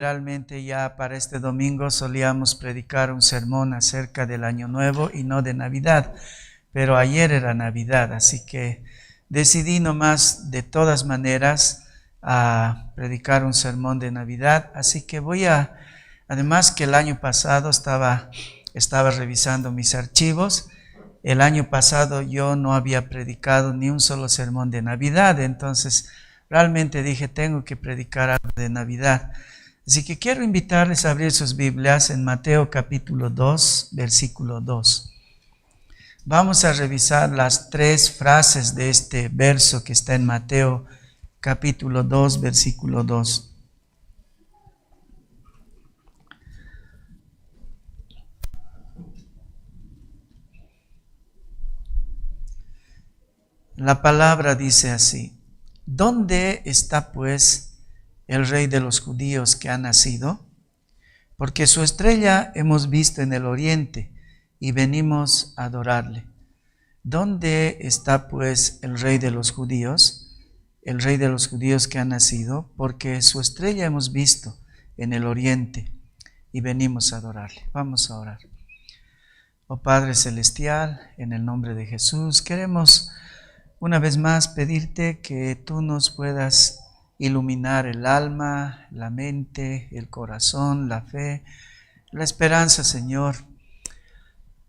Realmente ya para este domingo solíamos predicar un sermón acerca del Año Nuevo y no de Navidad, pero ayer era Navidad, así que decidí nomás de todas maneras a predicar un sermón de Navidad, así que además que el año pasado estaba revisando mis archivos. El año pasado yo no había predicado ni un solo sermón de Navidad, entonces realmente dije, tengo que predicar algo de Navidad. Así que quiero invitarles a abrir sus Biblias en Mateo capítulo 2, versículo 2. Vamos a revisar las 3 frases de este verso que está en Mateo capítulo 2, versículo 2. La palabra dice así: ¿Dónde está pues el Rey de los judíos que ha nacido? Porque su estrella hemos visto en el oriente y venimos a adorarle. ¿Dónde está pues el Rey de los judíos? El Rey de los judíos que ha nacido, porque su estrella hemos visto en el oriente y venimos a adorarle. Vamos a orar. Oh Padre Celestial, en el nombre de Jesús, queremos una vez más pedirte que tú nos puedas iluminar el alma, la mente, el corazón, la fe, la esperanza, Señor,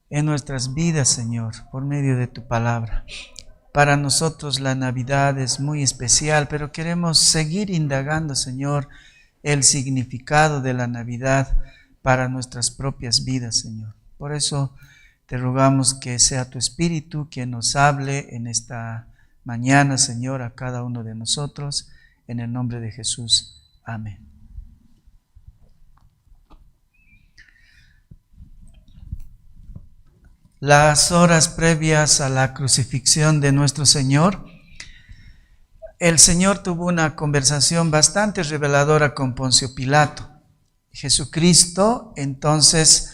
en nuestras vidas, Señor, por medio de tu palabra. Para nosotros la Navidad es muy especial, pero queremos seguir indagando, Señor, el significado de la Navidad para nuestras propias vidas, Señor. Por eso te rogamos que sea tu Espíritu quien nos hable en esta mañana, Señor, a cada uno de nosotros. En el nombre de Jesús. Amén. Las horas previas a la crucifixión de nuestro Señor, el Señor tuvo una conversación bastante reveladora con Poncio Pilato. Jesucristo entonces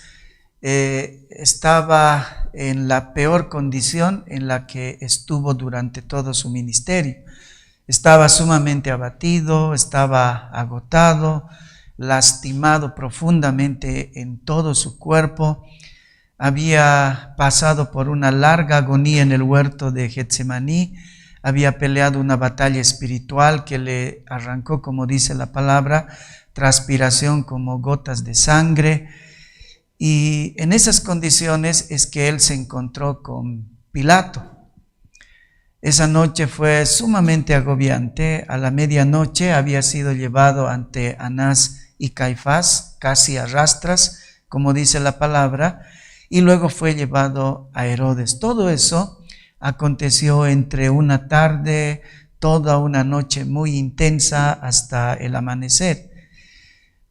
estaba en la peor condición en la que estuvo durante todo su ministerio. Estaba sumamente abatido, estaba agotado, lastimado profundamente en todo su cuerpo. Había pasado por una larga agonía en el huerto de Getsemaní, había peleado una batalla espiritual que le arrancó, como dice la palabra, transpiración como gotas de sangre. Y en esas condiciones es que él se encontró con Pilato. Esa noche fue sumamente agobiante. A la medianoche había sido llevado ante Anás y Caifás, casi a rastras, como dice la palabra, y luego fue llevado a Herodes. Todo eso aconteció entre una tarde, toda una noche muy intensa hasta el amanecer.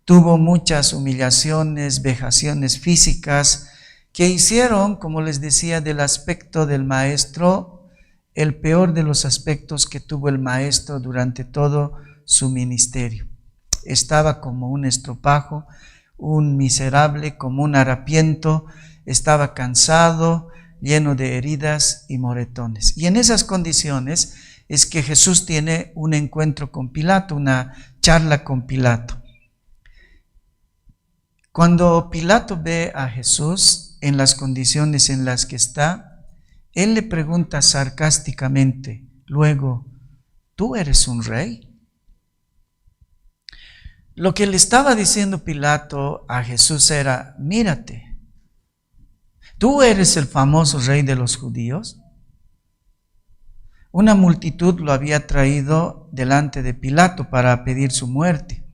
Tuvo muchas humillaciones, vejaciones físicas que hicieron, como les decía, del aspecto del maestro el peor de los aspectos que tuvo el maestro durante todo su ministerio. Estaba como un estropajo, un miserable, como un harapiento, estaba cansado, lleno de heridas y moretones. Y en esas condiciones es que Jesús tiene un encuentro con Pilato, una charla con Pilato. Cuando Pilato ve a Jesús en las condiciones en las que está, él le pregunta sarcásticamente, luego, ¿tú eres un rey? Lo que le estaba diciendo Pilato a Jesús era, mírate, ¿tú eres el famoso rey de los judíos? Una multitud lo había traído delante de Pilato para pedir su muerte.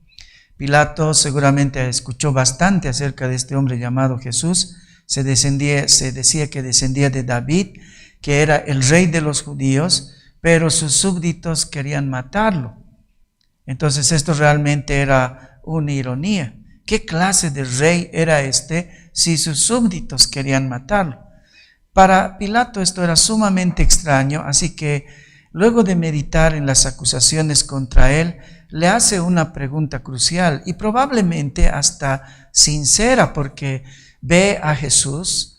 Pilato seguramente escuchó bastante acerca de este hombre llamado Jesús. Se decía que descendía de David, que era el rey de los judíos, pero sus súbditos querían matarlo. Entonces esto realmente era una ironía. ¿Qué clase de rey era este si sus súbditos querían matarlo? Para Pilato esto era sumamente extraño, así que luego de meditar en las acusaciones contra él, le hace una pregunta crucial y probablemente hasta sincera, porque ve a Jesús,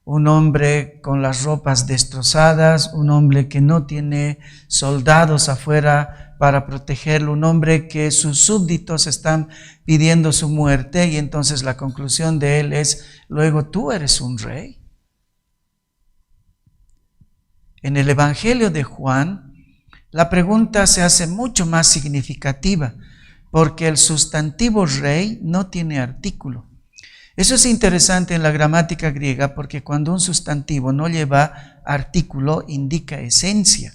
un hombre con las ropas destrozadas, un hombre que no tiene soldados afuera para protegerlo, un hombre que sus súbditos están pidiendo su muerte, y entonces la conclusión de él es: luego tú eres un rey. En el Evangelio de Juan, la pregunta se hace mucho más significativa, porque el sustantivo rey no tiene artículo. Eso es interesante en la gramática griega, porque cuando un sustantivo no lleva artículo, indica esencia,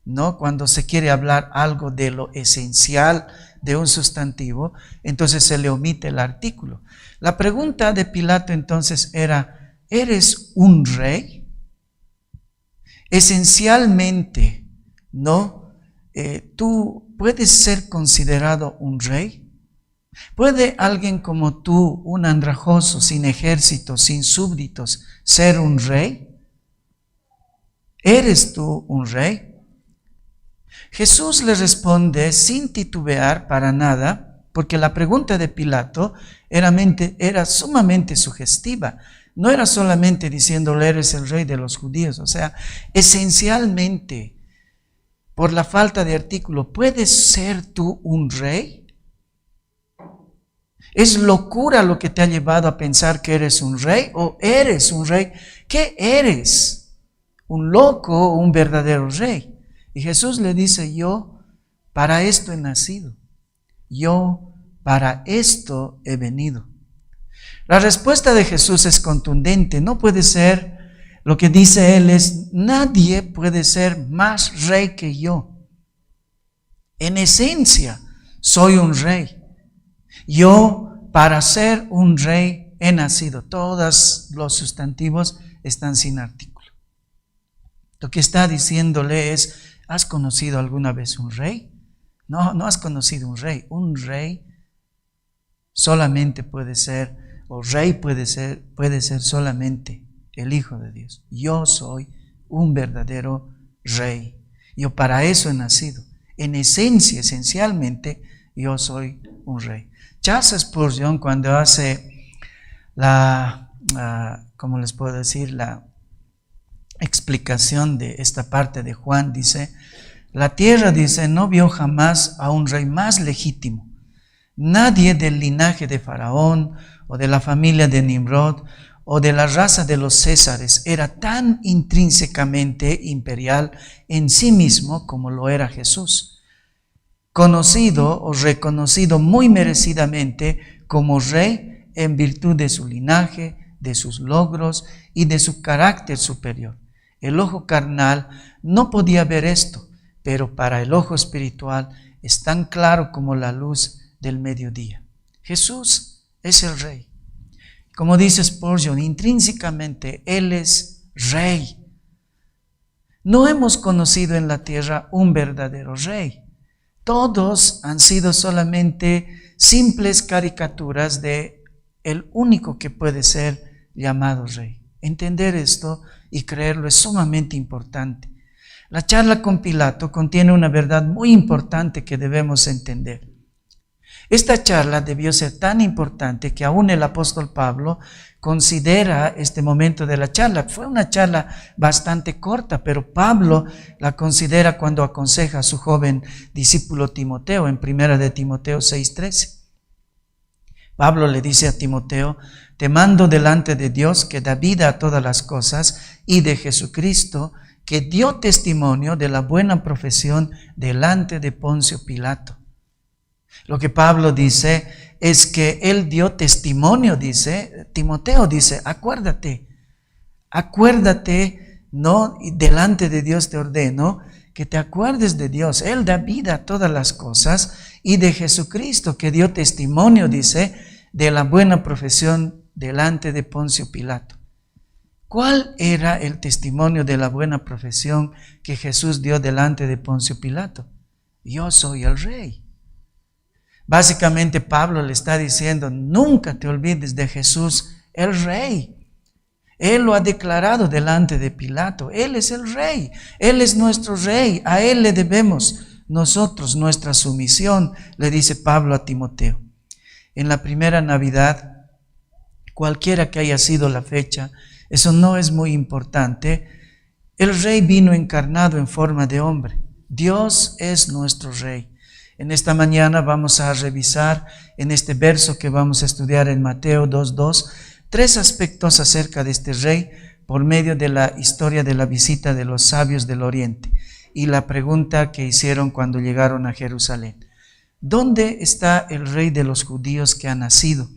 ¿no? Cuando se quiere hablar algo de lo esencial de un sustantivo, entonces se le omite el artículo. La pregunta de Pilato entonces era: ¿eres un rey? Esencialmente, ¿no? ¿Tú puedes ser considerado un rey? ¿Puede alguien como tú, un andrajoso, sin ejército, sin súbditos, ser un rey? ¿Eres tú un rey? Jesús le responde sin titubear para nada, porque la pregunta de Pilato era sumamente sugestiva. No era solamente diciéndole: eres el rey de los judíos. O sea, esencialmente, por la falta de artículo, ¿puedes ser tú un rey? ¿Es locura lo que te ha llevado a pensar que eres un rey o eres un rey? ¿Qué eres? ¿Un loco o un verdadero rey? Y Jesús le dice: yo para esto he nacido. Yo para esto he venido. La respuesta de Jesús es contundente. No puede ser, lo que dice él es: nadie puede ser más rey que yo. En esencia, soy un rey. Yo para ser un rey he nacido. Todos los sustantivos están sin artículo. Lo que está diciéndole es: ¿has conocido alguna vez un rey? No, no has conocido un rey. Un rey solamente puede ser, o rey puede ser solamente el Hijo de Dios. Yo soy un verdadero rey. Yo para eso he nacido. En esencia, esencialmente, yo soy un rey. Charles Spurgeon, cuando hace ¿cómo les puedo decir? La explicación de esta parte de Juan, dice: la tierra, dice, no vio jamás a un rey más legítimo. Nadie del linaje de Faraón, o de la familia de Nimrod, o de la raza de los Césares, era tan intrínsecamente imperial en sí mismo como lo era Jesús, conocido o reconocido muy merecidamente como rey en virtud de su linaje, de sus logros y de su carácter superior. El ojo carnal no podía ver esto, pero para el ojo espiritual es tan claro como la luz del mediodía. Jesús es el rey. Como dice Spurgeon, intrínsecamente Él es rey. No hemos conocido en la tierra un verdadero rey. Todos han sido solamente simples caricaturas de el único que puede ser llamado rey. Entender esto y creerlo es sumamente importante. La charla con Pilato contiene una verdad muy importante que debemos entender. Esta charla debió ser tan importante que aún el apóstol Pablo considera este momento de la charla. Fue una charla bastante corta, pero Pablo la considera cuando aconseja a su joven discípulo Timoteo en 1 de Timoteo 6:13. Pablo le dice a Timoteo: te mando delante de Dios que da vida a todas las cosas y de Jesucristo que dio testimonio de la buena profesión delante de Poncio Pilato. Lo que Pablo dice es que él dio testimonio, dice, Timoteo dice, acuérdate, ¿no? Y delante de Dios te ordeno que te acuerdes de Dios. Él da vida a todas las cosas y de Jesucristo que dio testimonio, dice, de la buena profesión delante de Poncio Pilato. ¿Cuál era el testimonio de la buena profesión que Jesús dio delante de Poncio Pilato? Yo soy el rey. Básicamente Pablo le está diciendo: nunca te olvides de Jesús, el rey. Él lo ha declarado delante de Pilato. Él es el rey. Él es nuestro rey. A Él le debemos nosotros nuestra sumisión, le dice Pablo a Timoteo. En la primera Navidad, cualquiera que haya sido la fecha, eso no es muy importante. El rey vino encarnado en forma de hombre. Dios es nuestro Rey. En esta mañana vamos a revisar en este verso que vamos a estudiar en Mateo 2:2 tres aspectos acerca de este Rey por medio de la historia de la visita de los sabios del Oriente y la pregunta que hicieron cuando llegaron a Jerusalén. ¿Dónde está el Rey de los judíos que ha nacido?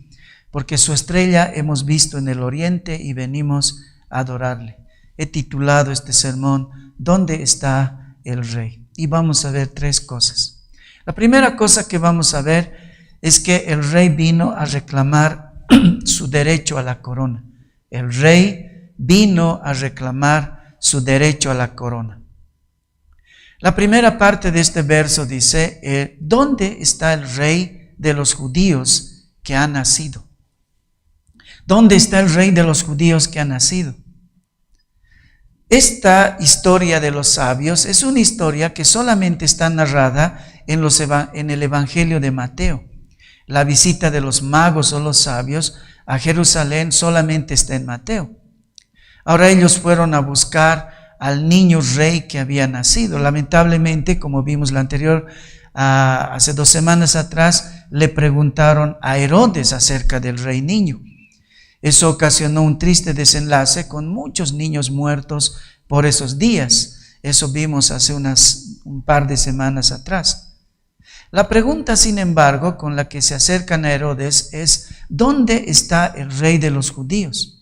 Porque su estrella hemos visto en el Oriente y venimos a adorarle. He titulado este sermón, ¿dónde está el Rey? Y vamos a ver tres cosas. La primera cosa que vamos a ver es que el Rey vino a reclamar su derecho a la corona. El Rey vino a reclamar su derecho a la corona. La primera parte de este verso dice, ¿dónde está el Rey de los judíos que ha nacido? ¿Dónde está el Rey de los judíos que ha nacido? Esta historia de los sabios es una historia que solamente está narrada en el Evangelio de Mateo. La visita de los magos o los sabios a Jerusalén solamente está en Mateo. Ahora ellos fueron a buscar al niño rey que había nacido. Lamentablemente, como vimos hace 2 semanas atrás, le preguntaron a Herodes acerca del rey niño. Eso ocasionó un triste desenlace con muchos niños muertos por esos días. Eso vimos hace un par de semanas atrás. La pregunta, sin embargo, con la que se acercan a Herodes es, ¿dónde está el Rey de los judíos?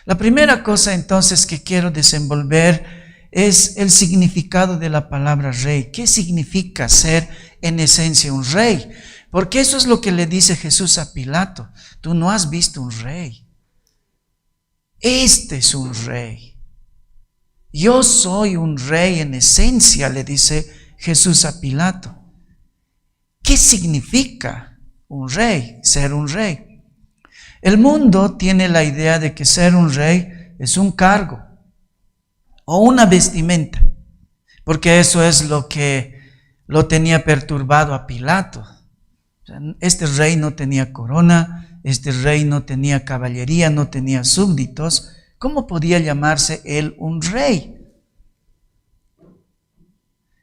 La primera cosa entonces que quiero desenvolver es el significado de la palabra rey. ¿Qué significa ser en esencia un rey? Porque eso es lo que le dice Jesús a Pilato. Tú no has visto un rey. Este es un rey. Yo soy un rey en esencia, le dice Jesús a Pilato. ¿Qué significa un rey, ser un rey? El mundo tiene la idea de que ser un rey es un cargo o una vestimenta, porque eso es lo que lo tenía perturbado a Pilato. Este rey no tenía corona, este rey no tenía caballería, no tenía súbditos. ¿Cómo podía llamarse él un rey?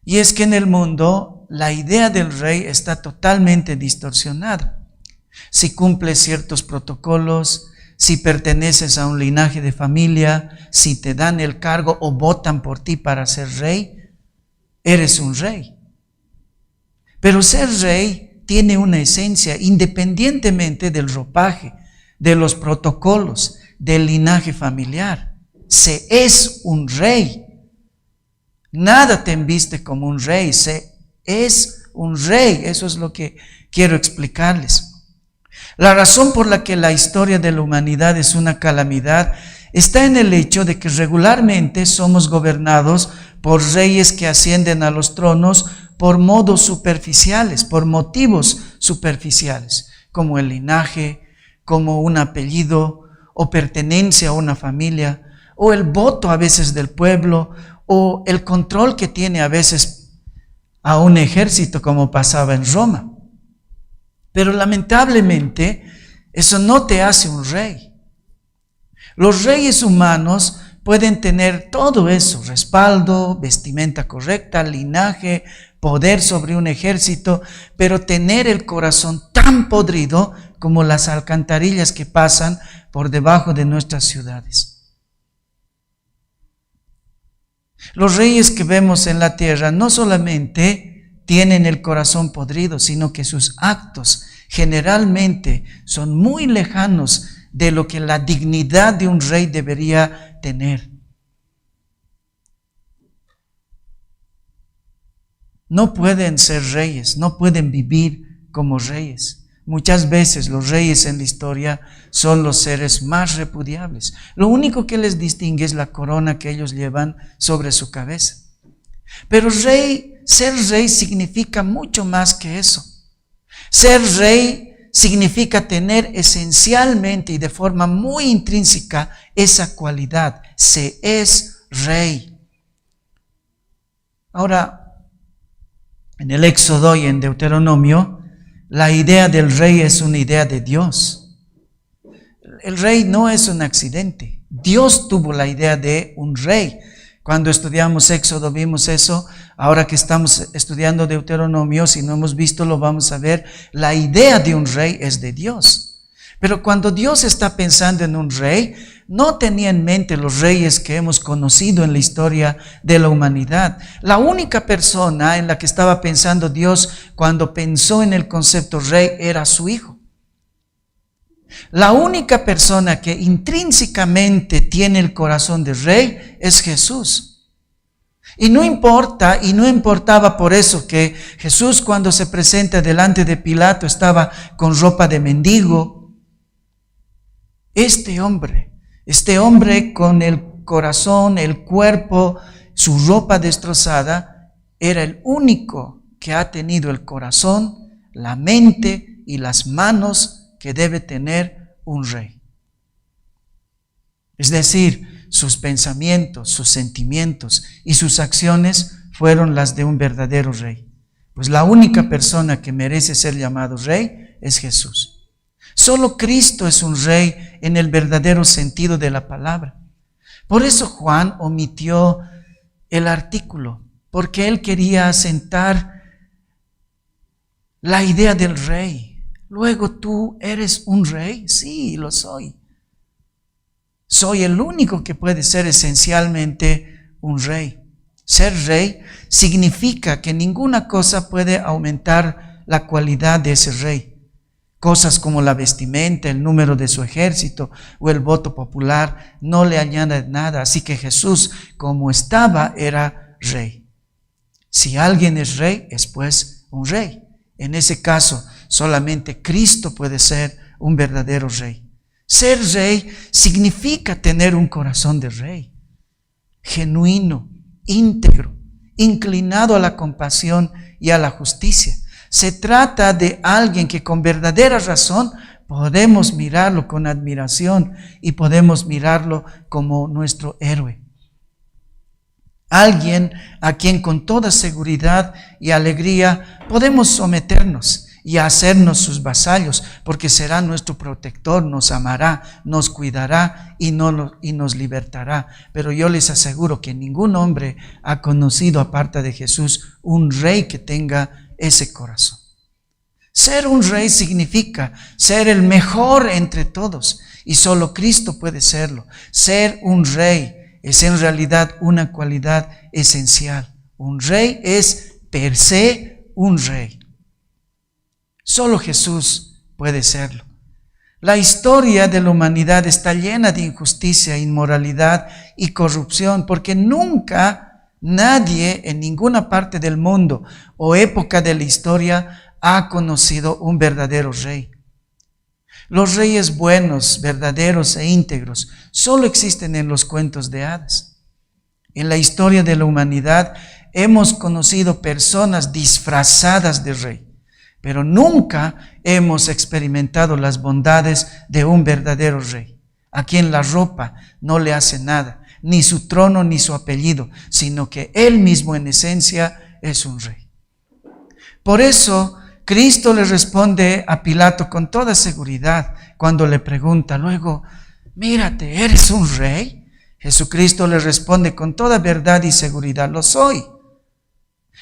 Y es que en el mundo la idea del rey está totalmente distorsionada. Si cumples ciertos protocolos, si perteneces a un linaje de familia, si te dan el cargo o votan por ti para ser rey, eres un rey. Pero ser rey tiene una esencia independientemente del ropaje, de los protocolos, del linaje familiar. Se es un rey. Nada te embiste como un rey, se es un rey. Eso es lo que quiero explicarles. La razón por la que la historia de la humanidad es una calamidad está en el hecho de que regularmente somos gobernados por reyes que ascienden a los tronos por modos superficiales, por motivos superficiales, como el linaje, como un apellido o pertenencia a una familia, o el voto a veces del pueblo, o el control que tiene a veces a un ejército, como pasaba en Roma. Pero lamentablemente eso no te hace un rey. Los reyes humanos pueden tener todo eso: respaldo, vestimenta correcta, linaje, poder sobre un ejército, pero tener el corazón tan podrido como las alcantarillas que pasan por debajo de nuestras ciudades. Los reyes que vemos en la tierra no solamente tienen el corazón podrido, sino que sus actos generalmente son muy lejanos de lo que la dignidad de un rey debería tener. No pueden ser reyes, no pueden vivir como reyes. Muchas veces los reyes en la historia son los seres más repudiables. Lo único que les distingue es la corona que ellos llevan sobre su cabeza. Pero ser rey significa mucho más que eso. Ser rey significa tener esencialmente y de forma muy intrínseca esa cualidad. Se es rey. Ahora, en el Éxodo y en Deuteronomio, la idea del rey es una idea de Dios. El rey no es un accidente. Dios tuvo la idea de un rey. Cuando estudiamos Éxodo vimos eso. Ahora que estamos estudiando Deuteronomio, si no hemos visto, lo vamos a ver. La idea de un rey es de Dios. Pero cuando Dios está pensando en un rey, no tenía en mente los reyes que hemos conocido en la historia de la humanidad. La única persona en la que estaba pensando Dios cuando pensó en el concepto rey era su hijo. La única persona que intrínsecamente tiene el corazón de rey es Jesús. Y no importa, y no importaba por eso que Jesús, cuando se presenta delante de Pilato, estaba con ropa de mendigo. Este hombre con el corazón, el cuerpo, su ropa destrozada, era el único que ha tenido el corazón, la mente y las manos que debe tener un rey. Es decir, sus pensamientos, sus sentimientos y sus acciones fueron las de un verdadero rey. Pues la única persona que merece ser llamado rey es Jesús. Solo Cristo es un rey en el verdadero sentido de la palabra. Por eso Juan omitió el artículo, porque él quería asentar la idea del rey. Luego, ¿tú eres un rey? Sí, lo soy. Soy el único que puede ser esencialmente un rey. Ser rey significa que ninguna cosa puede aumentar la cualidad de ese rey. Cosas como la vestimenta, el número de su ejército o el voto popular no le añaden nada. Así que Jesús, como estaba, era rey. Si alguien es rey, es pues un rey. En ese caso, solamente Cristo puede ser un verdadero rey. Ser rey significa tener un corazón de rey, genuino, íntegro, inclinado a la compasión y a la justicia. Se trata de alguien que con verdadera razón podemos mirarlo con admiración y podemos mirarlo como nuestro héroe. Alguien a quien con toda seguridad y alegría podemos someternos y hacernos sus vasallos, porque será nuestro protector, nos amará, nos cuidará y nos libertará. Pero yo les aseguro que ningún hombre ha conocido, aparte de Jesús, un rey que tenga ese corazón. Ser un rey significa ser el mejor entre todos, y solo Cristo puede serlo. Ser un rey es en realidad una cualidad esencial. Un rey es per se un rey. Solo Jesús puede serlo. La historia de la humanidad está llena de injusticia, inmoralidad y corrupción, porque nunca nadie en ninguna parte del mundo o época de la historia ha conocido un verdadero rey. Los reyes buenos, verdaderos e íntegros solo existen en los cuentos de hadas. En la historia de la humanidad hemos conocido personas disfrazadas de rey, pero nunca hemos experimentado las bondades de un verdadero rey, a quien la ropa no le hace nada, ni su trono ni su apellido, sino que él mismo en esencia es un rey. Por eso Cristo le responde a Pilato con toda seguridad cuando le pregunta, luego, mírate, ¿eres un rey? Jesucristo le responde con toda verdad y seguridad, lo soy.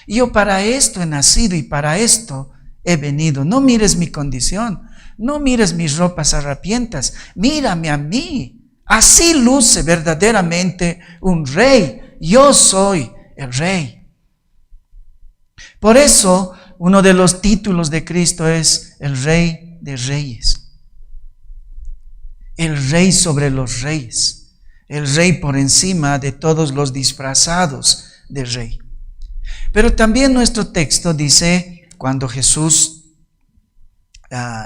Yo para esto he nacido y para esto he venido. No mires mi condición, no mires mis ropas harapientas, mírame a mí. Así luce verdaderamente un rey. Yo soy el rey. Por eso, uno de los títulos de Cristo es el Rey de Reyes. El Rey sobre los reyes. El Rey por encima de todos los disfrazados de rey. Pero también nuestro texto dice, cuando Jesús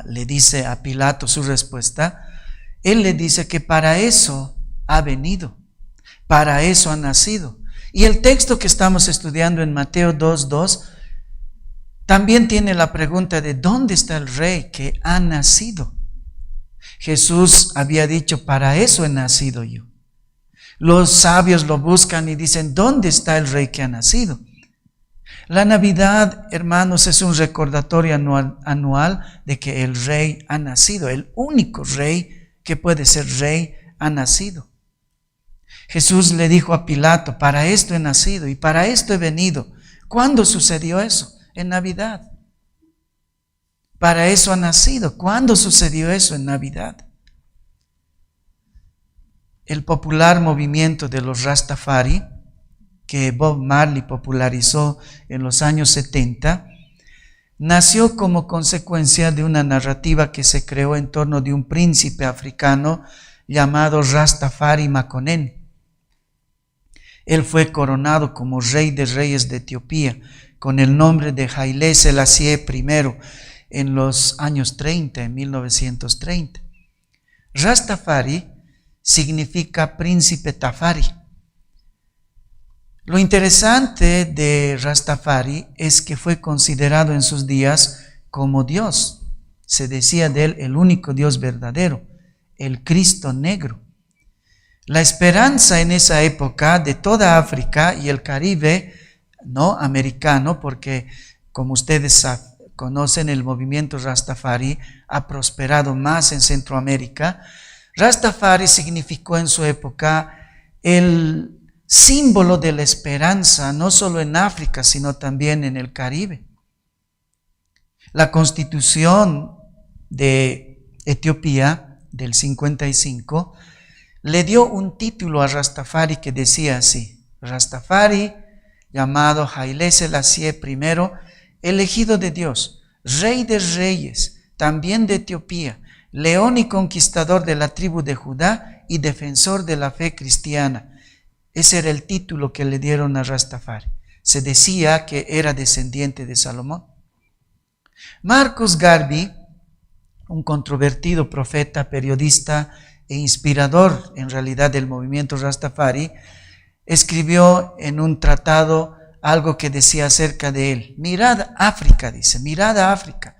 le dice a Pilato su respuesta, él le dice que para eso ha venido, para eso ha nacido. Y el texto que estamos estudiando en Mateo 2:2 también tiene la pregunta de ¿dónde está el rey que ha nacido? Jesús había dicho, para eso he nacido yo. Los sabios lo buscan y dicen, ¿dónde está el rey que ha nacido? La Navidad, hermanos, es un recordatorio anual de que el rey ha nacido. El único rey que puede ser rey ha nacido. Jesús le dijo a Pilato, para esto he nacido y para esto he venido. ¿Cuándo sucedió eso? En Navidad. Para eso ha nacido. ¿Cuándo sucedió eso? En Navidad. El popular movimiento de los Rastafari, que Bob Marley popularizó en los años 70, nació como consecuencia de una narrativa que se creó en torno de un príncipe africano llamado Rastafari Makonnen. Él fue coronado como rey de reyes de Etiopía con el nombre de Haile Selassie I en los años 30, en 1930. Rastafari significa príncipe Tafari. Lo interesante de Rastafari es que fue considerado en sus días como Dios. Se decía de él el único Dios verdadero, el Cristo negro. La esperanza en esa época de toda África y el Caribe, no americano, porque como ustedes conocen, el movimiento Rastafari ha prosperado más en Centroamérica. Rastafari significó en su época el símbolo de la esperanza, no solo en África, sino también en el Caribe. La Constitución de Etiopía del 55 le dio un título a Rastafari que decía así: Rastafari, llamado Haile Selassie I, elegido de Dios, rey de reyes, también de Etiopía, león y conquistador de la tribu de Judá y defensor de la fe cristiana. Ese era el título que le dieron a Rastafari. Se decía que era descendiente de Salomón. Marcus Garvey, un controvertido profeta, periodista e inspirador en realidad del movimiento Rastafari, escribió en un tratado algo que decía acerca de él. Mirad África, dice, mirad a África.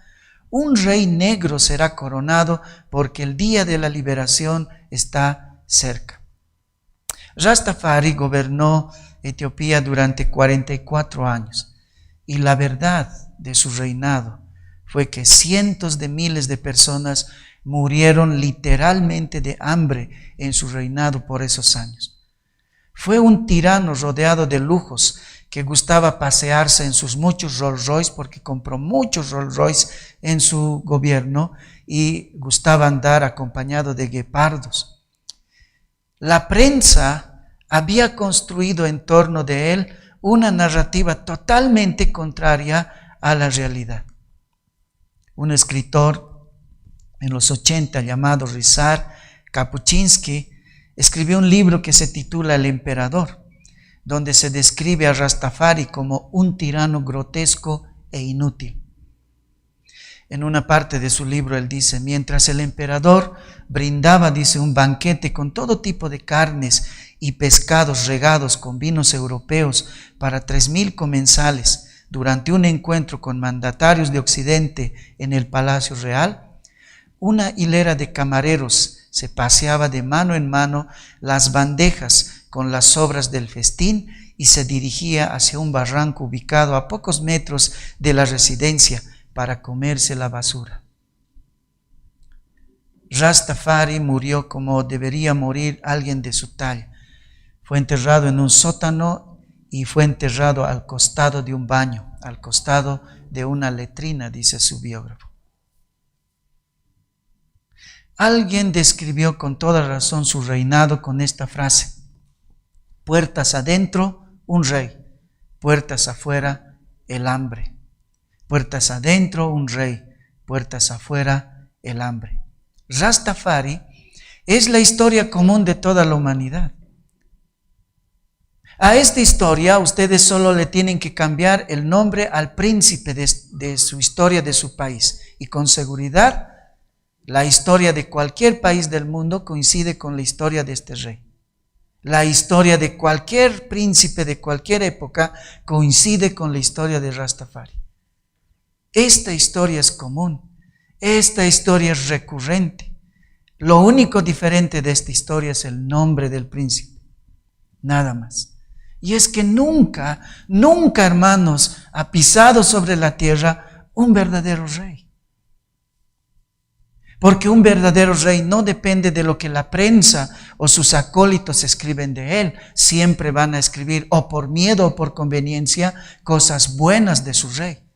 Un rey negro será coronado porque el día de la liberación está cerca. Rastafari gobernó Etiopía durante 44 años y la verdad de su reinado fue que cientos de miles de personas murieron literalmente de hambre en su reinado por esos años. Fue un tirano rodeado de lujos que gustaba pasearse en sus muchos Rolls Royce, porque compró muchos Rolls Royce en su gobierno, y gustaba andar acompañado de guepardos. La prensa había construido en torno de él una narrativa totalmente contraria a la realidad. Un escritor en los 80 llamado Ryszard Kapuscinski escribió un libro que se titula El Emperador, donde se describe a Rastafari como un tirano grotesco e inútil. En una parte de su libro él dice: mientras el emperador brindaba, dice, un banquete con todo tipo de carnes y pescados regados con vinos europeos para 3,000 comensales durante un encuentro con mandatarios de Occidente en el Palacio Real, una hilera de camareros se paseaba de mano en mano las bandejas con las sobras del festín y se dirigía hacia un barranco ubicado a pocos metros de la residencia para comerse la basura. Rastafari murió como debería morir alguien de su talla. Fue enterrado en un sótano y fue enterrado al costado de un baño, al costado de una letrina, dice su biógrafo. Alguien describió con toda razón su reinado con esta frase: puertas adentro, un rey; puertas afuera, el hambre. Puertas adentro, un rey; puertas afuera, el hambre. Rastafari es la historia común de toda la humanidad. A esta historia ustedes solo le tienen que cambiar el nombre al príncipe de su historia de su país, y con seguridad la historia de cualquier país del mundo coincide con la historia de este rey. La historia de cualquier príncipe de cualquier época coincide con la historia de Rastafari. Esta historia es común, esta historia es recurrente. Lo único diferente de esta historia es el nombre del príncipe, nada más. Y es que nunca, hermanos, ha pisado sobre la tierra un verdadero rey. Porque un verdadero rey no depende de lo que la prensa o sus acólitos escriben de él. Siempre van a escribir, o por miedo o por conveniencia, cosas buenas de su rey.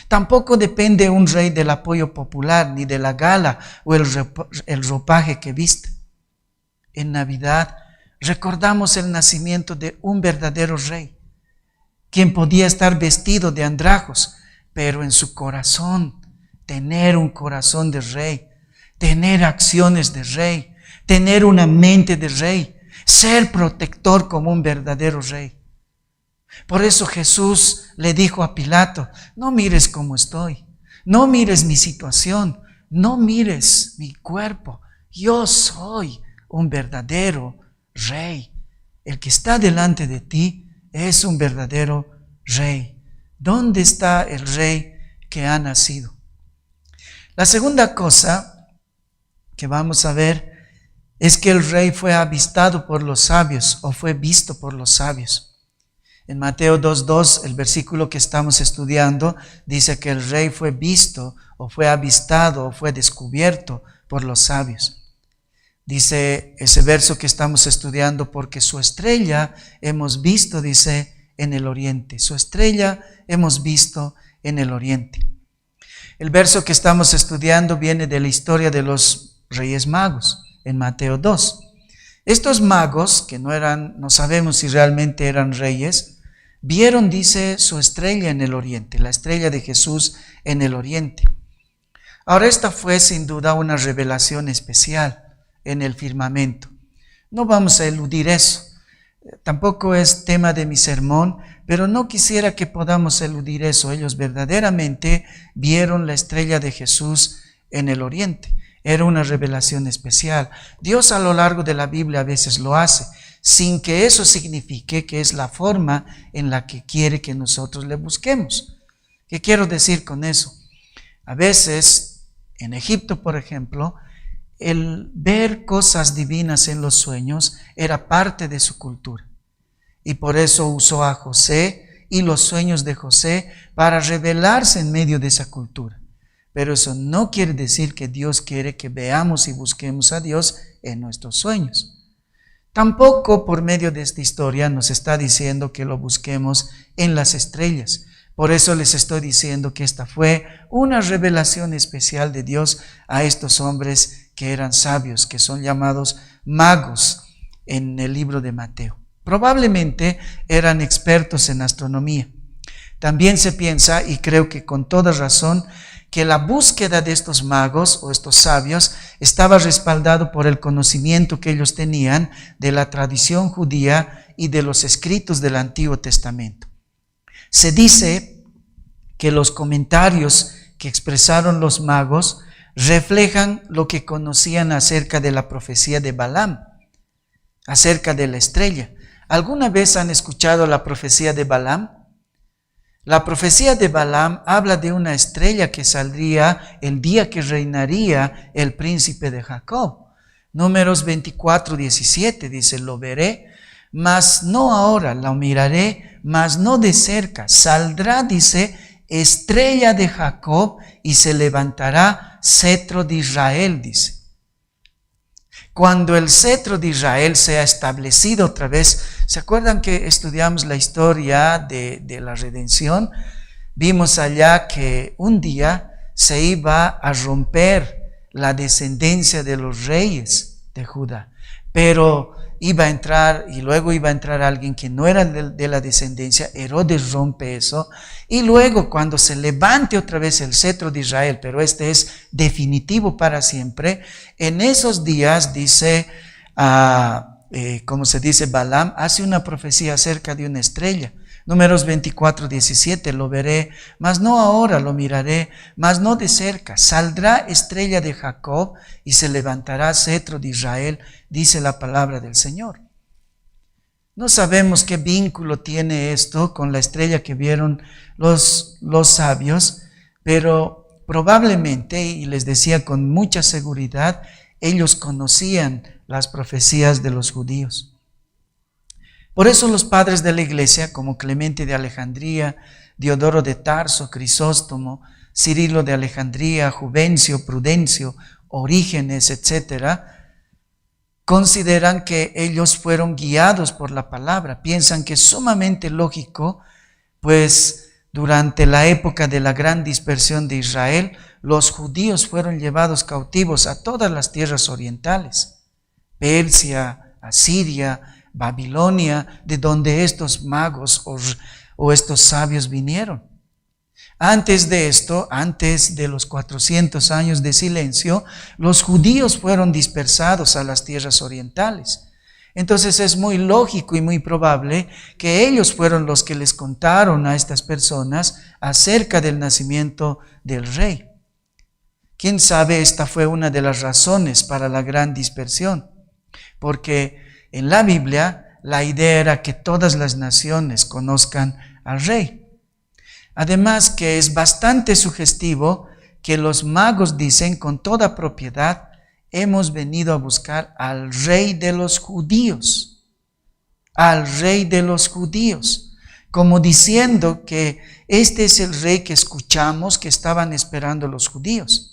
Tampoco depende un rey del apoyo popular, ni de la gala o el ropaje que viste. En Navidad recordamos el nacimiento de un verdadero rey, quien podía estar vestido de andrajos, pero en su corazón tener un corazón de rey, tener acciones de rey, tener una mente de rey, ser protector como un verdadero rey. Por eso Jesús le dijo a Pilato, no mires cómo estoy, no mires mi situación, no mires mi cuerpo, yo soy un verdadero rey. El que está delante de ti es un verdadero rey. ¿Dónde está el rey que ha nacido? La segunda cosa que vamos a ver es que el rey fue avistado por los sabios o fue visto por los sabios. En Mateo 2:2, el versículo que estamos estudiando, dice que el rey fue visto o fue avistado o fue descubierto por los sabios. Dice ese verso que estamos estudiando, porque su estrella hemos visto, dice, en el oriente. Su estrella hemos visto en el oriente. El verso que estamos estudiando viene de la historia de los Reyes Magos, en Mateo 2. Estos magos, que no sabemos si realmente eran reyes, vieron, dice, su estrella en el oriente, la estrella de Jesús en el oriente. Ahora, esta fue sin duda una revelación especial en el firmamento. No vamos a eludir eso. Tampoco es tema de mi sermón, pero no quisiera que podamos eludir eso. Ellos verdaderamente vieron la estrella de Jesús en el oriente. Era una revelación especial. Dios a lo largo de la Biblia a veces lo hace, sin que eso signifique que es la forma en la que quiere que nosotros le busquemos. ¿Qué quiero decir con eso? A veces, en Egipto, por ejemplo, el ver cosas divinas en los sueños era parte de su cultura. Y por eso usó a José y los sueños de José para revelarse en medio de esa cultura. Pero eso no quiere decir que Dios quiere que veamos y busquemos a Dios en nuestros sueños. Tampoco por medio de esta historia nos está diciendo que lo busquemos en las estrellas. Por eso les estoy diciendo que esta fue una revelación especial de Dios a estos hombres que eran sabios, que son llamados magos en el libro de Mateo. Probablemente eran expertos en astronomía. También se piensa, y creo que con toda razón, que la búsqueda de estos magos o estos sabios estaba respaldado por el conocimiento que ellos tenían de la tradición judía y de los escritos del Antiguo Testamento. Se dice que los comentarios que expresaron los magos reflejan lo que conocían acerca de la profecía de Balaam, acerca de la estrella. ¿Alguna vez han escuchado la profecía de Balaam? La profecía de Balaam habla de una estrella que saldría el día que reinaría el príncipe de Jacob. Números 24:17 dice, lo veré, mas no ahora, lo miraré, mas no de cerca. Saldrá, dice, estrella de Jacob y se levantará cetro de Israel, dice. Cuando el cetro de Israel sea establecido otra vez, ¿se acuerdan que estudiamos la historia de la redención? Vimos allá que un día se iba a romper la descendencia de los reyes de Judá, pero iba a entrar y luego iba a entrar alguien que no era de la descendencia. Herodes rompe eso y luego cuando se levante otra vez el cetro de Israel, pero este es definitivo para siempre, en esos días dice, como se dice, Balaam hace una profecía acerca de una estrella. Números 24:17, lo veré, mas no ahora, lo miraré, mas no de cerca. Saldrá estrella de Jacob y se levantará cetro de Israel, dice la palabra del Señor. No sabemos qué vínculo tiene esto con la estrella que vieron los sabios, pero probablemente, y les decía con mucha seguridad, ellos conocían las profecías de los judíos. Por eso los padres de la iglesia, como Clemente de Alejandría, Diodoro de Tarso, Crisóstomo, Cirilo de Alejandría, Juvencio, Prudencio, Orígenes, etcétera, consideran que ellos fueron guiados por la palabra. Piensan que es sumamente lógico, pues durante la época de la gran dispersión de Israel, los judíos fueron llevados cautivos a todas las tierras orientales, Persia, Asiria, Babilonia, de donde estos magos o estos sabios vinieron. Antes de esto, antes de los 400 años de silencio, los judíos fueron dispersados a las tierras orientales. Entonces es muy lógico y muy probable que ellos fueron los que les contaron a estas personas acerca del nacimiento del rey. Quién sabe, esta fue una de las razones para la gran dispersión, porque en la Biblia la idea era que todas las naciones conozcan al rey. Además que es bastante sugestivo que los magos dicen con toda propiedad: hemos venido a buscar al rey de los judíos, al rey de los judíos, como diciendo que este es el rey que escuchamos que estaban esperando los judíos.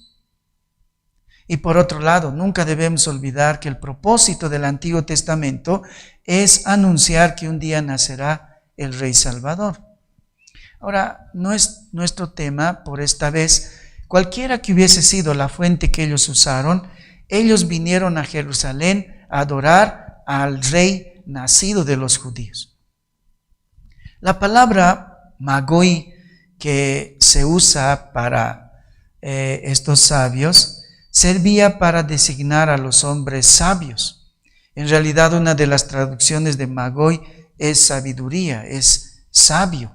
Y por otro lado, nunca debemos olvidar que el propósito del Antiguo Testamento es anunciar que un día nacerá el Rey Salvador. Ahora, no es nuestro tema por esta vez. Cualquiera que hubiese sido la fuente que ellos usaron, ellos vinieron a Jerusalén a adorar al Rey nacido de los judíos. La palabra magoi que se usa para estos sabios servía para designar a los hombres sabios. En realidad, una de las traducciones de magoi es sabiduría, es sabio.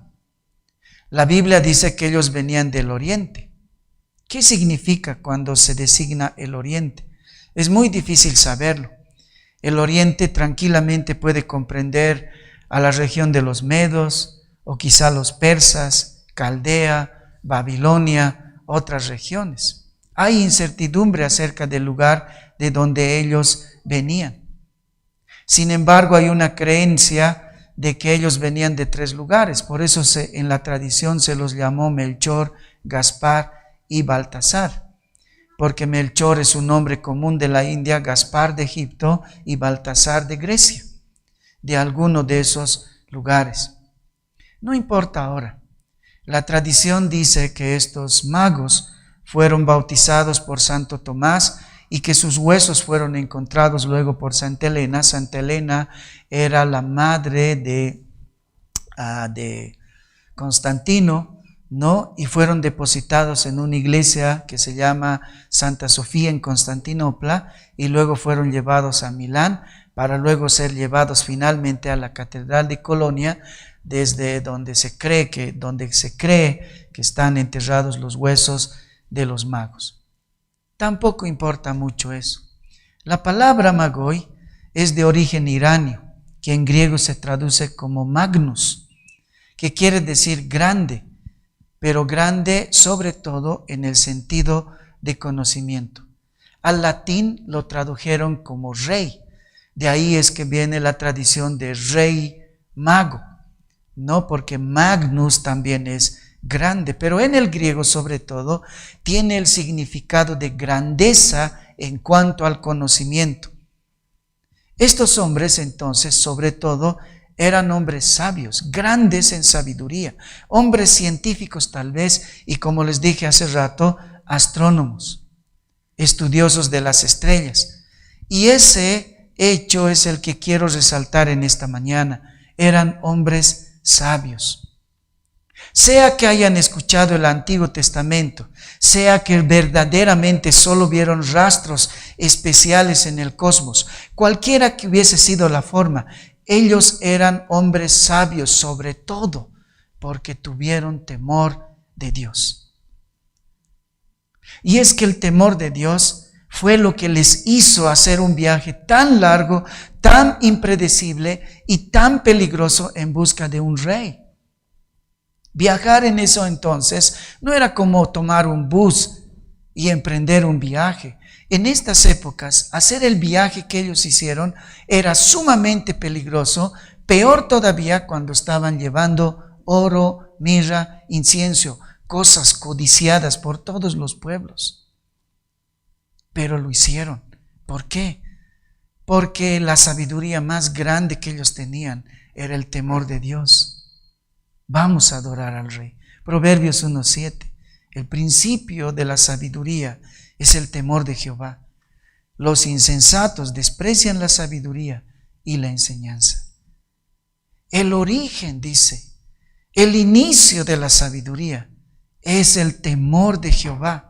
La Biblia dice que ellos venían del oriente. ¿Qué significa cuando se designa el oriente? Es muy difícil saberlo. El oriente tranquilamente puede comprender a la región de los medos, o quizá los persas, Caldea, Babilonia, otras regiones. Hay incertidumbre acerca del lugar de donde ellos venían. Sin embargo, hay una creencia de que ellos venían de 3 lugares. Por eso en la tradición se los llamó Melchor, Gaspar y Baltasar. Porque Melchor es un nombre común de la India, Gaspar de Egipto y Baltasar de Grecia, de alguno de esos lugares. No importa ahora. La tradición dice que estos magos fueron bautizados por Santo Tomás y que sus huesos fueron encontrados luego por Santa Elena. Santa Elena era la madre de Constantino, ¿no? Y fueron depositados en una iglesia que se llama Santa Sofía en Constantinopla, y luego fueron llevados a Milán para luego ser llevados finalmente a la Catedral de Colonia, desde donde se cree que están enterrados los huesos de los magos. Tampoco importa mucho eso. La palabra magoi es de origen iranio, que en griego se traduce como magnus, que quiere decir grande, pero grande sobre todo en el sentido de conocimiento. Al latín lo tradujeron como rey. De ahí es que viene la tradición de rey mago, ¿no? Porque magnus también es grande, pero en el griego sobre todo tiene el significado de grandeza en cuanto al conocimiento. Estos hombres entonces sobre todo eran hombres sabios, grandes en sabiduría, hombres científicos tal vez, y como les dije hace rato, astrónomos, estudiosos de las estrellas. Y ese hecho es el que quiero resaltar en esta mañana. Eran hombres sabios. Sea que hayan escuchado el Antiguo Testamento, sea que verdaderamente solo vieron rastros especiales en el cosmos, cualquiera que hubiese sido la forma, ellos eran hombres sabios sobre todo porque tuvieron temor de Dios. Y es que el temor de Dios fue lo que les hizo hacer un viaje tan largo, tan impredecible y tan peligroso en busca de un rey. Viajar en eso entonces no era como tomar un bus y emprender un viaje. En estas épocas, hacer el viaje que ellos hicieron era sumamente peligroso, peor todavía cuando estaban llevando oro, mirra, incienso, cosas codiciadas por todos los pueblos. pero lo hicieron. ¿Por qué? Porque la sabiduría más grande que ellos tenían era el temor de Dios. Vamos a adorar al Rey. Proverbios 1:7. El principio de la sabiduría es el temor de Jehová. Los insensatos desprecian la sabiduría y la enseñanza. El origen, dice, el inicio de la sabiduría es el temor de Jehová.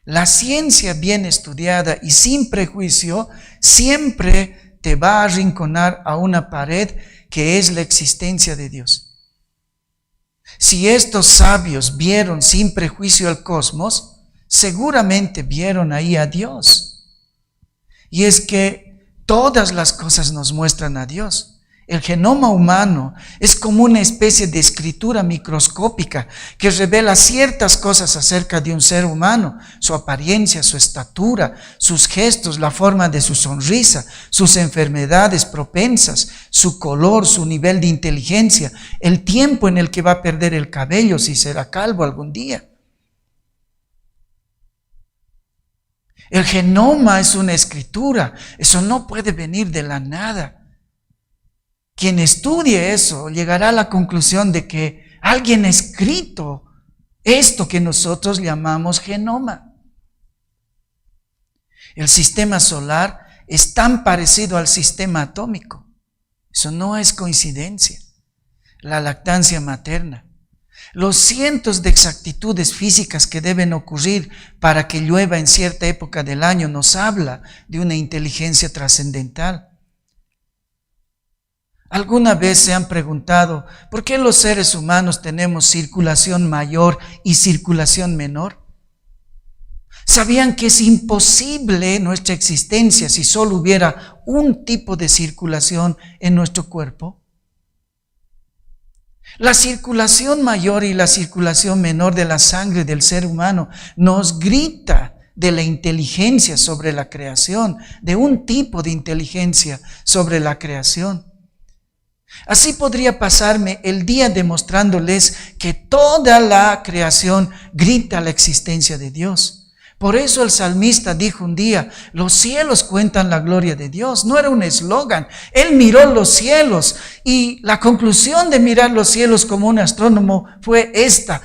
La ciencia bien estudiada y sin prejuicio siempre te va a arrinconar a una pared que es la existencia de Dios. Si estos sabios vieron sin prejuicio el cosmos, seguramente vieron ahí a Dios. Y es que todas las cosas nos muestran a Dios. El genoma humano es como una especie de escritura microscópica que revela ciertas cosas acerca de un ser humano, su apariencia, su estatura, sus gestos, la forma de su sonrisa, sus enfermedades propensas, su color, su nivel de inteligencia, el tiempo en el que va a perder el cabello, si será calvo algún día. El genoma es una escritura, eso no puede venir de la nada. Quien estudie eso llegará a la conclusión de que alguien ha escrito esto que nosotros llamamos genoma. El sistema solar es tan parecido al sistema atómico. Eso no es coincidencia. La lactancia materna, los cientos de exactitudes físicas que deben ocurrir para que llueva en cierta época del año nos habla de una inteligencia trascendental. ¿Alguna vez se han preguntado por qué los seres humanos tenemos circulación mayor y circulación menor? ¿Sabían que es imposible nuestra existencia si solo hubiera un tipo de circulación en nuestro cuerpo? La circulación mayor y la circulación menor de la sangre del ser humano nos grita de la inteligencia sobre la creación, de un tipo de inteligencia sobre la creación. Así podría pasarme el día demostrándoles que toda la creación grita la existencia de Dios. Por eso el salmista dijo un día, los cielos cuentan la gloria de Dios. No era un eslogan, él miró los cielos y la conclusión de mirar los cielos como un astrónomo fue esta: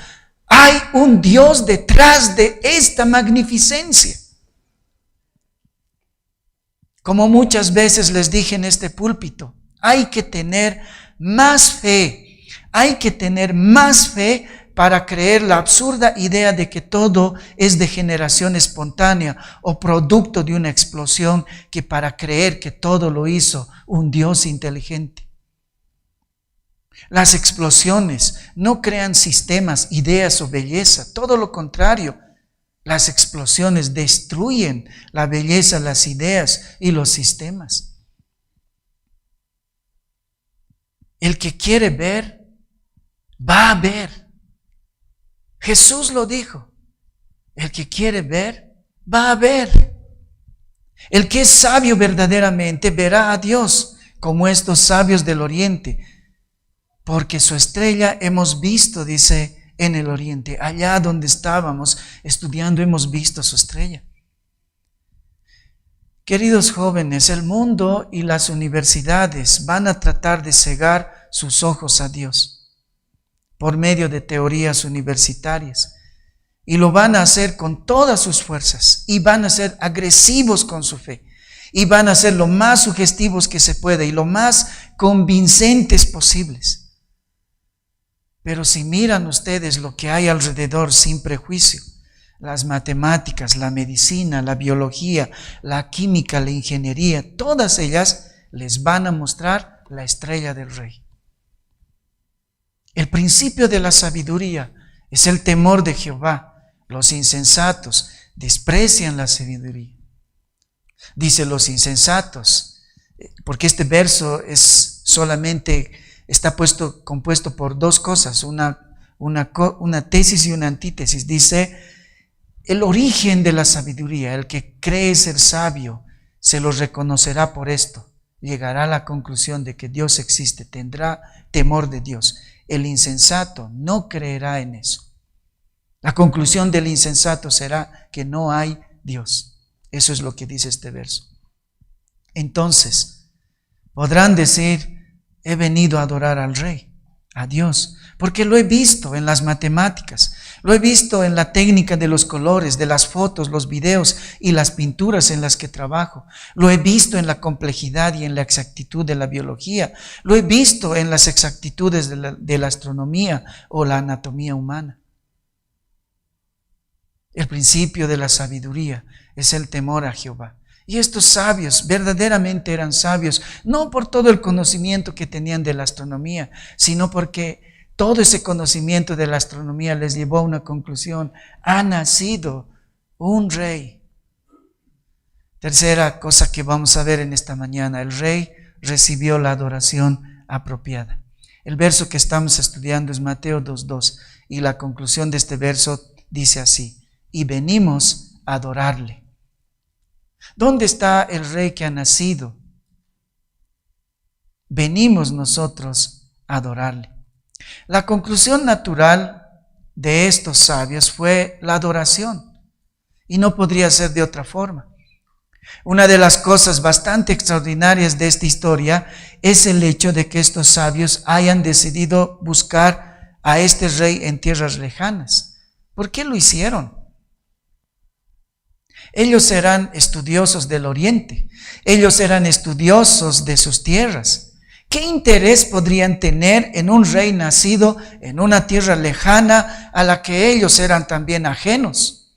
hay un Dios detrás de esta magnificencia. Como muchas veces les dije en este púlpito, hay que tener más fe, para creer la absurda idea de que todo es de generación espontánea o producto de una explosión, que para creer que todo lo hizo un Dios inteligente. Las explosiones no crean sistemas, ideas o belleza, todo lo contrario. Las explosiones destruyen la belleza, las ideas y los sistemas. El que quiere ver, va a ver. Jesús lo dijo. El que quiere ver, va a ver. El que es sabio verdaderamente verá a Dios, como estos sabios del oriente. Porque su estrella hemos visto, dice, en el oriente. Allá donde estábamos estudiando hemos visto su estrella. Queridos jóvenes, el mundo y las universidades van a tratar de cegar sus ojos a Dios por medio de teorías universitarias, y lo van a hacer con todas sus fuerzas, y van a ser agresivos con su fe, y van a ser lo más sugestivos que se puede y lo más convincentes posibles. Pero si miran ustedes lo que hay alrededor sin prejuicio, las matemáticas, la medicina, la biología, la química, la ingeniería, todas ellas les van a mostrar la estrella del Rey. El principio de la sabiduría es el temor de Jehová. Los insensatos desprecian la sabiduría. Dice los insensatos, porque este verso es solamente, está compuesto por dos cosas, una tesis y una antítesis. Dice, el origen de la sabiduría, el que cree ser sabio, se lo reconocerá por esto. Llegará a la conclusión de que Dios existe, tendrá temor de Dios. El insensato no creerá en eso. La conclusión del insensato será que no hay Dios. Eso es lo que dice este verso. Entonces, podrán decir, he venido a adorar al Rey, a Dios, porque lo he visto en las matemáticas, lo he visto en la técnica de los colores, de las fotos, los videos y las pinturas en las que trabajo. Lo he visto en la complejidad y en la exactitud de la biología. Lo he visto en las exactitudes de la astronomía o la anatomía humana. El principio de la sabiduría es el temor a Jehová. Y estos sabios verdaderamente eran sabios, no por todo el conocimiento que tenían de la astronomía, sino porque todo ese conocimiento de la astronomía les llevó a una conclusión: ha nacido un rey. Tercera cosa que vamos a ver en esta mañana: el rey recibió la adoración apropiada. El verso que estamos estudiando es Mateo 2:2 y la conclusión de este verso dice así: y venimos a adorarle. ¿Dónde está el rey que ha nacido? Venimos nosotros a adorarle. La conclusión natural de estos sabios fue la adoración, y no podría ser de otra forma. Una de las cosas bastante extraordinarias de esta historia es el hecho de que estos sabios hayan decidido buscar a este rey en tierras lejanas. ¿Por qué lo hicieron? Ellos eran estudiosos del oriente, ellos eran estudiosos de sus tierras. ¿Qué interés podrían tener en un rey nacido en una tierra lejana a la que ellos eran también ajenos?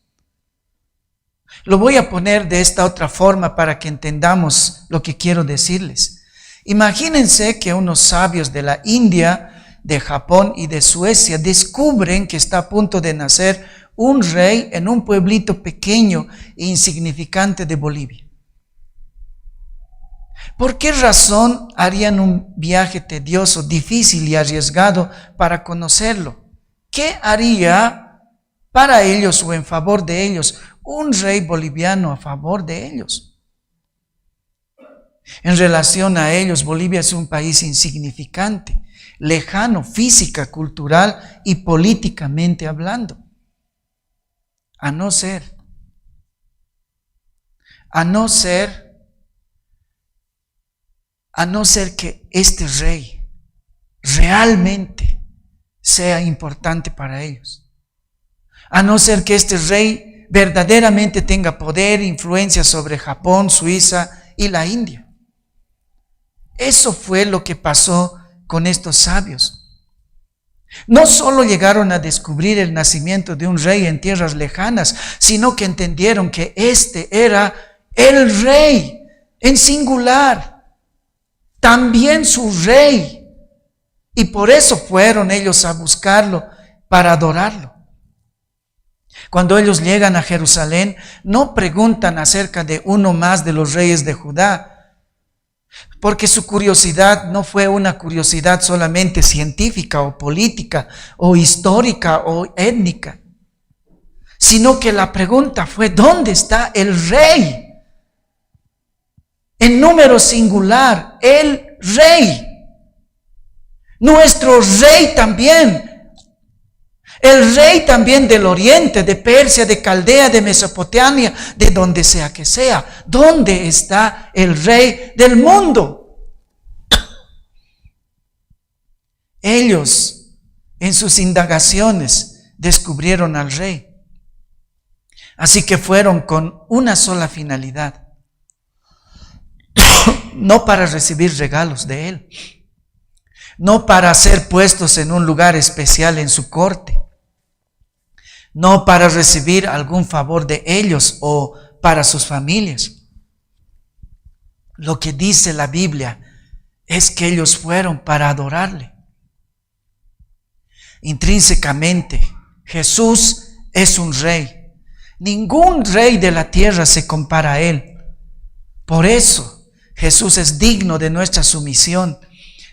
Lo voy a poner de esta otra forma para que entendamos lo que quiero decirles. Imagínense que unos sabios de la India, de Japón y de Suecia descubren que está a punto de nacer un rey en un pueblito pequeño e insignificante de Bolivia. ¿Por qué razón harían un viaje tedioso, difícil y arriesgado para conocerlo? ¿Qué haría para ellos o en favor de ellos un rey boliviano a favor de ellos? En relación a ellos, Bolivia es un país insignificante, lejano física, cultural y políticamente hablando. A no ser que este rey realmente sea importante para ellos. A no ser que este rey verdaderamente tenga poder e influencia sobre Japón, Suiza y la India. Eso fue lo que pasó con estos sabios. No solo llegaron a descubrir el nacimiento de un rey en tierras lejanas, sino que entendieron que este era el rey en singular, también su rey. Y por eso fueron ellos a buscarlo para adorarlo. Cuando ellos llegan a Jerusalén, no preguntan acerca de uno más de los reyes de Judá, porque su curiosidad no fue una curiosidad solamente científica o política o histórica o étnica, sino que la pregunta fue: ¿dónde está el rey? En número singular, el rey. Nuestro rey también. El rey también del oriente, de Persia, de Caldea, de Mesopotamia, de donde sea que sea. ¿Dónde está el rey del mundo? Ellos, en sus indagaciones, descubrieron al rey. Así que fueron con una sola finalidad. No para recibir regalos de él, no para ser puestos en un lugar especial en su corte, no para recibir algún favor de ellos o para sus familias. Lo que dice la Biblia es que ellos fueron para adorarle. Intrínsecamente, Jesús es un rey. Ningún rey de la tierra se compara a él. Por eso, Jesús es digno de nuestra sumisión,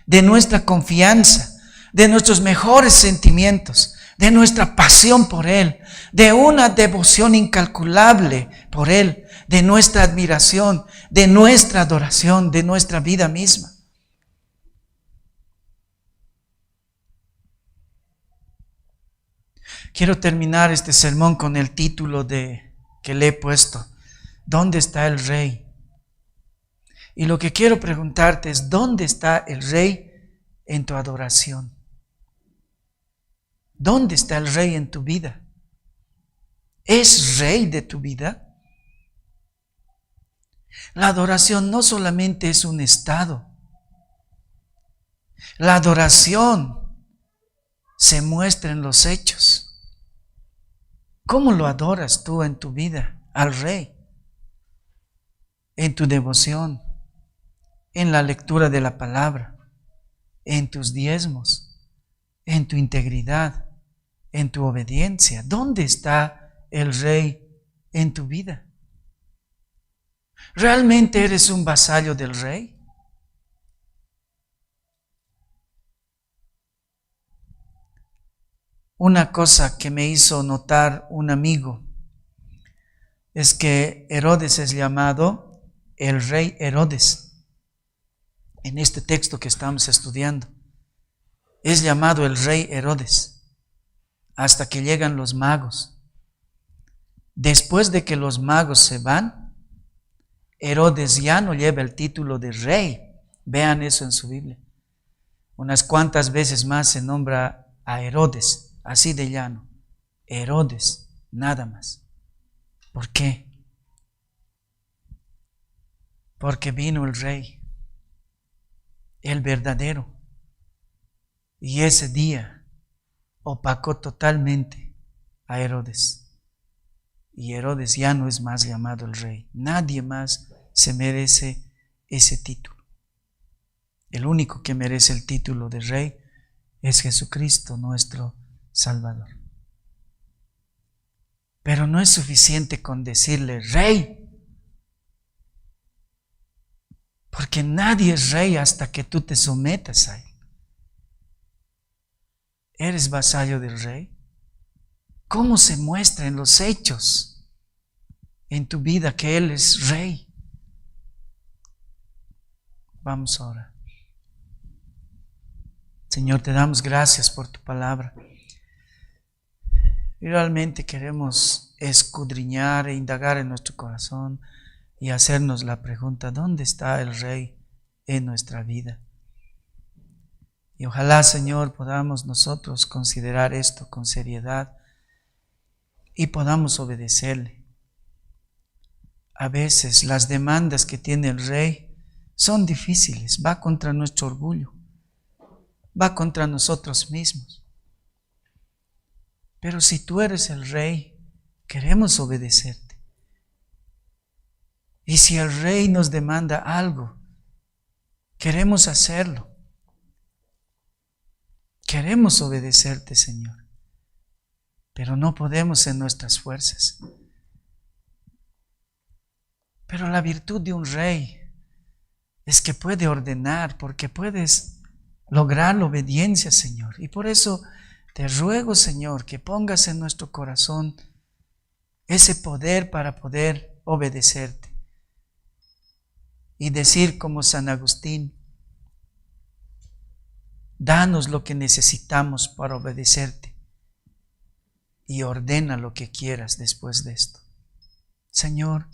de nuestra confianza, de nuestros mejores sentimientos, de nuestra pasión por él, de una devoción incalculable por él, de nuestra admiración, de nuestra adoración, de nuestra vida misma. Quiero terminar este sermón con el título que le he puesto. ¿Dónde está el Rey? Y lo que quiero preguntarte es, ¿dónde está el Rey en tu adoración? ¿Dónde está el Rey en tu vida? ¿Es Rey de tu vida? La adoración no solamente es un estado. La adoración se muestra en los hechos. ¿Cómo lo adoras tú en tu vida al Rey? En tu devoción, en la lectura de la palabra, en tus diezmos, en tu integridad, en tu obediencia. ¿Dónde está el Rey en tu vida? ¿Realmente eres un vasallo del Rey? Una cosa que me hizo notar un amigo es que Herodes es llamado el rey Herodes. En este texto que estamos estudiando, es llamado el rey Herodes hasta que llegan los magos. Después de que los magos se van, Herodes ya no lleva el título de rey. Vean eso en su Biblia. Unas cuantas veces más se nombra a Herodes, así de llano. Herodes, nada más. ¿Por qué? Porque vino el Rey, el verdadero, y ese día opacó totalmente a Herodes. Y Herodes ya no es más llamado el Rey. Nadie más se merece ese título. El único que merece el título de Rey es Jesucristo, nuestro Salvador. Pero no es suficiente con decirle Rey, porque nadie es Rey hasta que tú te sometas a Él. ¿Eres vasallo del Rey? ¿Cómo se muestra en los hechos en tu vida que Él es Rey? Vamos ahora. Señor, te damos gracias por tu palabra. Y realmente queremos escudriñar e indagar en nuestro corazón y hacernos la pregunta, ¿dónde está el Rey en nuestra vida? Y ojalá, Señor, podamos nosotros considerar esto con seriedad y podamos obedecerle. A veces las demandas que tiene el Rey son difíciles, va contra nuestro orgullo, va contra nosotros mismos. Pero si tú eres el Rey, queremos obedecerte. Y si el Rey nos demanda algo, queremos hacerlo. Queremos obedecerte, Señor. Pero no podemos en nuestras fuerzas. Pero la virtud de un Rey es que puede ordenar, porque puedes lograr la obediencia, Señor. Y por eso te ruego, Señor, que pongas en nuestro corazón ese poder para poder obedecerte. Y decir como San Agustín, danos lo que necesitamos para obedecerte y ordena lo que quieras después de esto. Señor,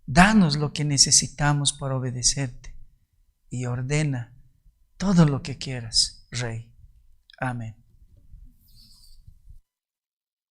danos lo que necesitamos para obedecerte y ordena todo lo que quieras, Rey. Amén.